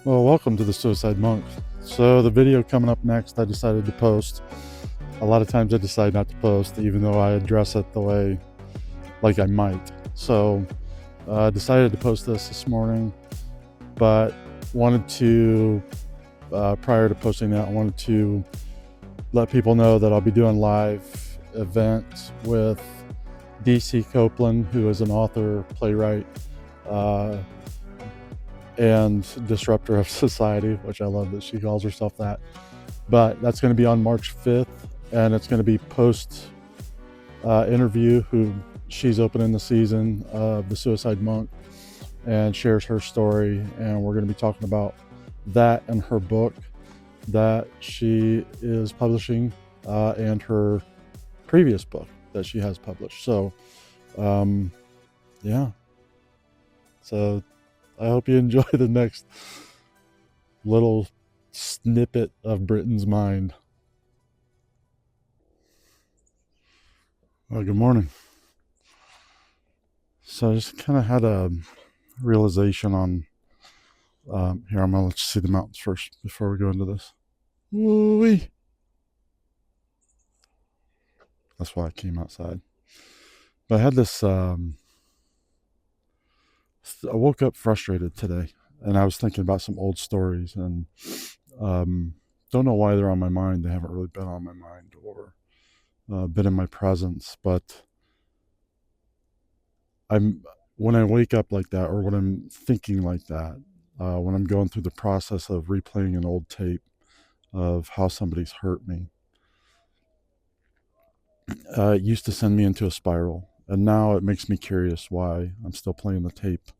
Well, welcome to the Suicide Monk. So, the video coming up next, I decided to post. A lot of times I decide not to post, even though I address it the way like I might. So, I decided to post this morning, but wanted to, prior to posting that, I wanted to let people know that I'll be doing live events with DC Copeland, who is an author, playwright, uh, and disruptor of society, which I love that she calls herself that. But that's going to be on March 5th, and it's going to be post interview. Who she's opening the season of the Suicide Monk and shares her story, and we're going to be talking about that and her book that she is publishing, and her previous book that she has published. So, um, yeah. So I hope you enjoy the next little snippet of Britain's mind. Well, good morning. So I just kind of had a realization on. Here, I'm gonna let you see the mountains first before we go into this. Woo-wee. That's why I came outside. But I had this. I woke up frustrated today, and I was thinking about some old stories, and um, don't know why they're on my mind. They haven't really been on my mind or been in my presence, but I'm when I wake up like that, or when I'm thinking like that, when I'm going through the process of replaying an old tape of how somebody's hurt me, it used to send me into a spiral, and now it makes me curious why I'm still playing the tape.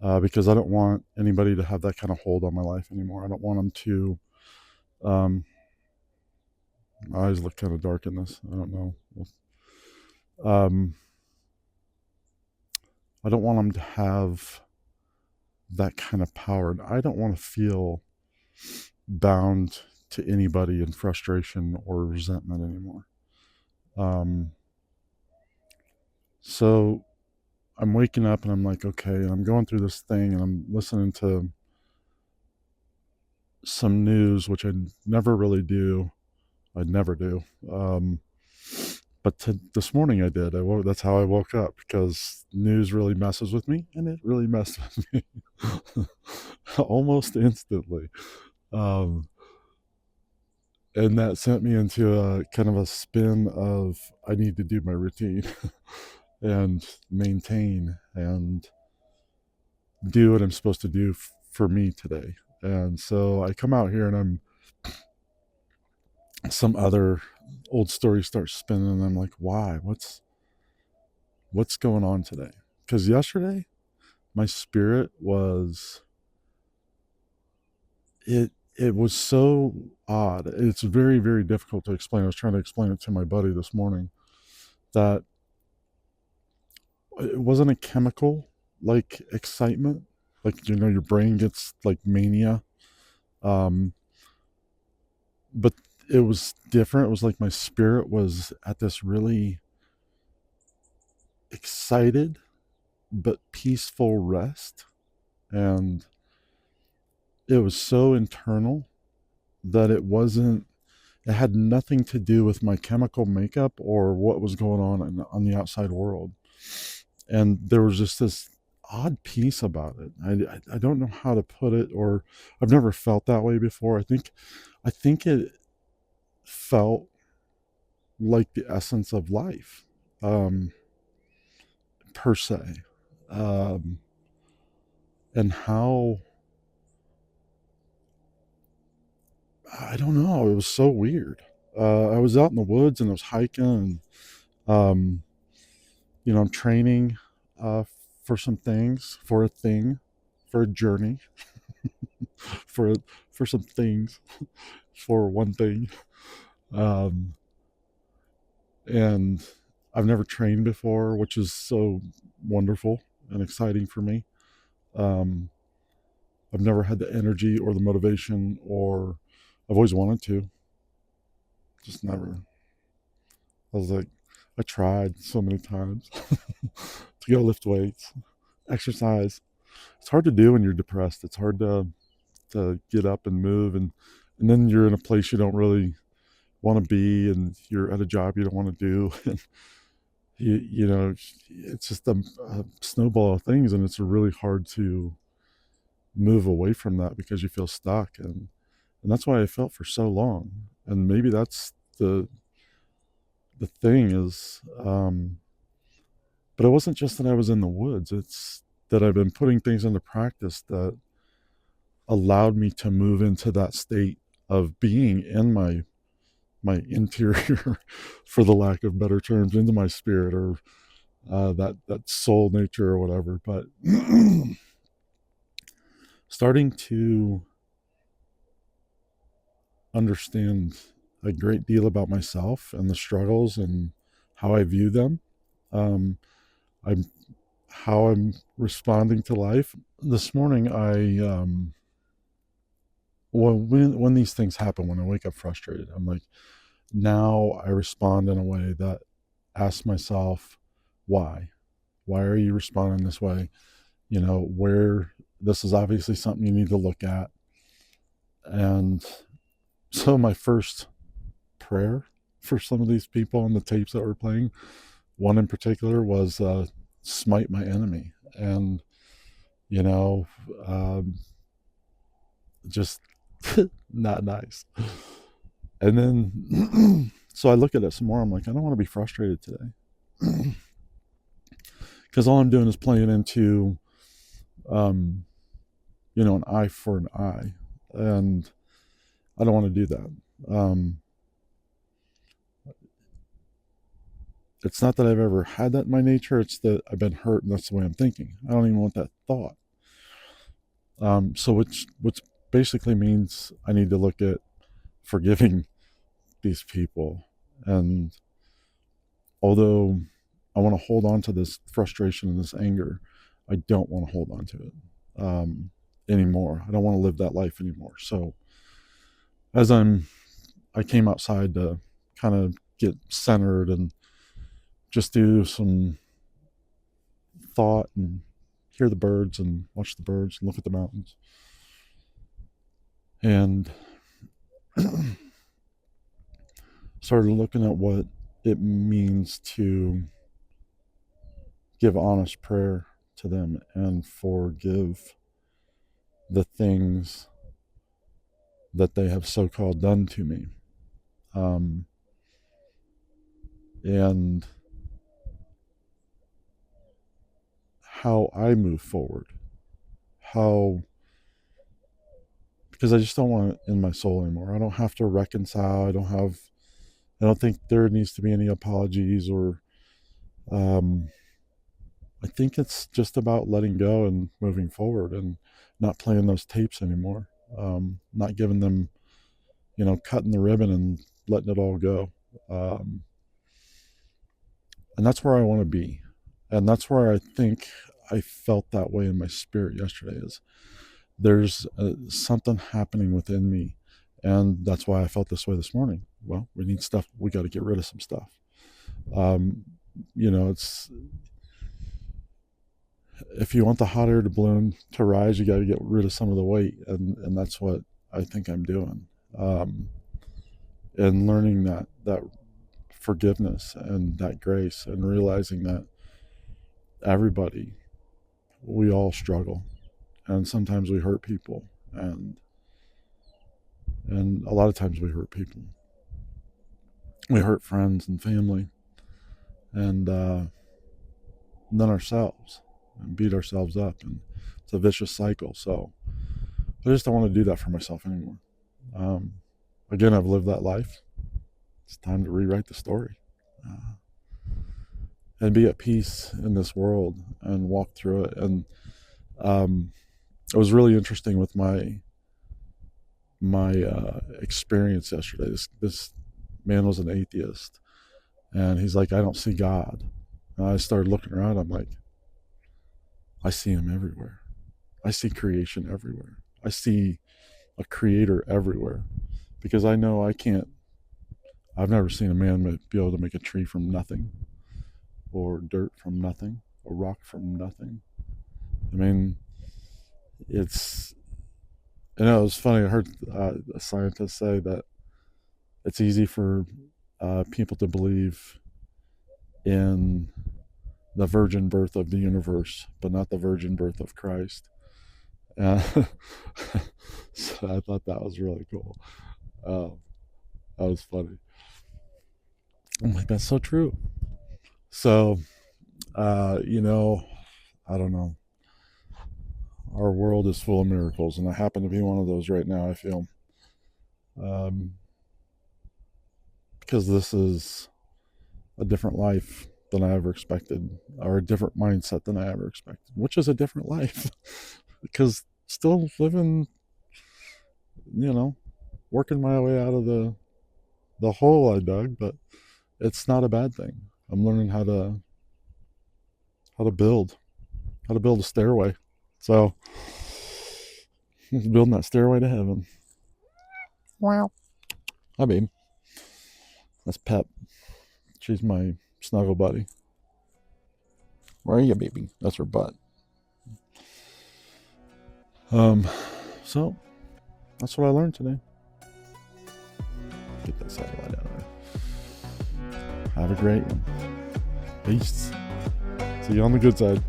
Because I don't want anybody to have that kind of hold on my life anymore. I don't want them to. Um, my eyes look kind of dark in this. I don't know. Um, I don't want them to have that kind of power. I don't want to feel bound to anybody in frustration or resentment anymore. Um, so I'm waking up and I'm like, okay, and I'm going through this thing and I'm listening to some news, which I never really do. I never do. But this morning I did. That's how I woke up, because news really messes with me, and it really messed with me almost instantly. Um, and that sent me into a kind of a spin of I need to do my routine and maintain and do what I'm supposed to do for me today. And so I come out here and some other old story starts spinning, and I'm like, why? What's going on today? Because yesterday my spirit was it was so odd. It's very, very difficult to explain. I was trying to explain it to my buddy this morning, that it wasn't a chemical like excitement, like your brain gets like mania, um but it was different. It was like my spirit was at this really excited but peaceful rest, and it was so internal that it had nothing to do with my chemical makeup or what was going on the outside world. And there was just this odd peace about it. I don't know how to put it, or I've never felt that way before. I think it felt like the essence of life, um, per se, um, and how, I don't know. It was so weird. I was out in the woods and I was hiking, and um, I'm training uh, for some things, for a thing, for a journey, for for some things, for one thing. Um, and I've never trained before, which is so wonderful and exciting for me. Um, I've never had the energy or the motivation, or I've always wanted to, just never. I was like, I tried so many times to go lift weights, exercise. It's hard to do when you're depressed. It's hard to to get up and move, and then you're in a place you don't really want to be, and you're at a job you don't want to do, and you know, it's just a snowball of things, and it's really hard to move away from that because you feel stuck, and that's why I felt for so long. And maybe that's the thing is, but it wasn't just that I was in the woods. It's that I've been putting things into practice that allowed me to move into that state of being in my interior, for the lack of better terms, into my spirit, or that soul nature or whatever. But starting to understand a great deal about myself and the struggles and how I view them. I'm how I'm responding to life. This morning, when these things happen, when I wake up frustrated, I'm like, now I respond in a way that asks myself, why? Why are you responding this way? You know, where this is obviously something you need to look at. And so my first prayer for some of these people on the tapes that we're playing, one in particular was smite my enemy. And, you know, just not nice. And then, so I look at it some more. I'm like, I don't want to be frustrated today. Because all I'm doing is playing into, you know, an eye for an eye. And I don't want to do that. It's not that I've ever had that in my nature. It's that I've been hurt, and that's the way I'm thinking. I don't even want that thought. So which basically means I need to look at forgiving these people. And although I want to hold on to this frustration and this anger, I don't want to hold on to it anymore. I don't want to live that life anymore. So as I came outside to kind of get centered and just do some thought and hear the birds and watch the birds and look at the mountains. And started looking at what it means to give honest prayer to them and forgive the things that they have so-called done to me. And how I move forward. Because I just don't want it in my soul anymore. I don't have to reconcile. I don't think there needs to be any apologies, or I think it's just about letting go and moving forward and not playing those tapes anymore. Not giving them, you know, cutting the ribbon and letting it all go. And that's where I want to be. And that's where I think I felt that way in my spirit yesterday, is there's something happening within me. And that's why I felt this way this morning. Well, we need stuff. We got to get rid of some stuff. You know, it's, if you want the hot air to balloon to rise, you got to get rid of some of the weight. And that's what I think I'm doing. And learning that forgiveness and that grace, and realizing that everybody, we all struggle, and sometimes we hurt people, and a lot of times we hurt people. We hurt friends and family, and then ourselves, and beat ourselves up, and it's a vicious cycle. So I just don't want to do that for myself anymore. Again, I've lived that life. It's time to rewrite the story, and be at peace in this world and walk through it. And it was really interesting with my experience yesterday. This man was an atheist, and he's like, I don't see God. And I started looking around. I'm like, I see him everywhere. I see creation everywhere. I see a creator everywhere, because I know I've never seen a man be able to make a tree from nothing, or dirt from nothing, or rock from nothing. I mean, it's And it was funny. I heard a scientist say that it's easy for people to believe in the virgin birth of the universe, but not the virgin birth of Christ. Uh, so I thought that was really cool. Um, that was funny. I'm like, that's so true. So, you know, I don't know. Our world is full of miracles, and I happen to be one of those right now, I feel. Um, because this is a different life than I ever expected, or a different mindset than I ever expected, which is a different life. Because still living, you know, working my way out of the hole I dug, but it's not a bad thing. I'm learning how to build, how to build a stairway. So building that stairway to heaven. Wow. Hi, babe. That's Pep. She's my snuggle buddy. Where are you, baby? That's her butt. So that's what I learned today. Get that satellite out of there. Have a great one. Peace. See you on the good side.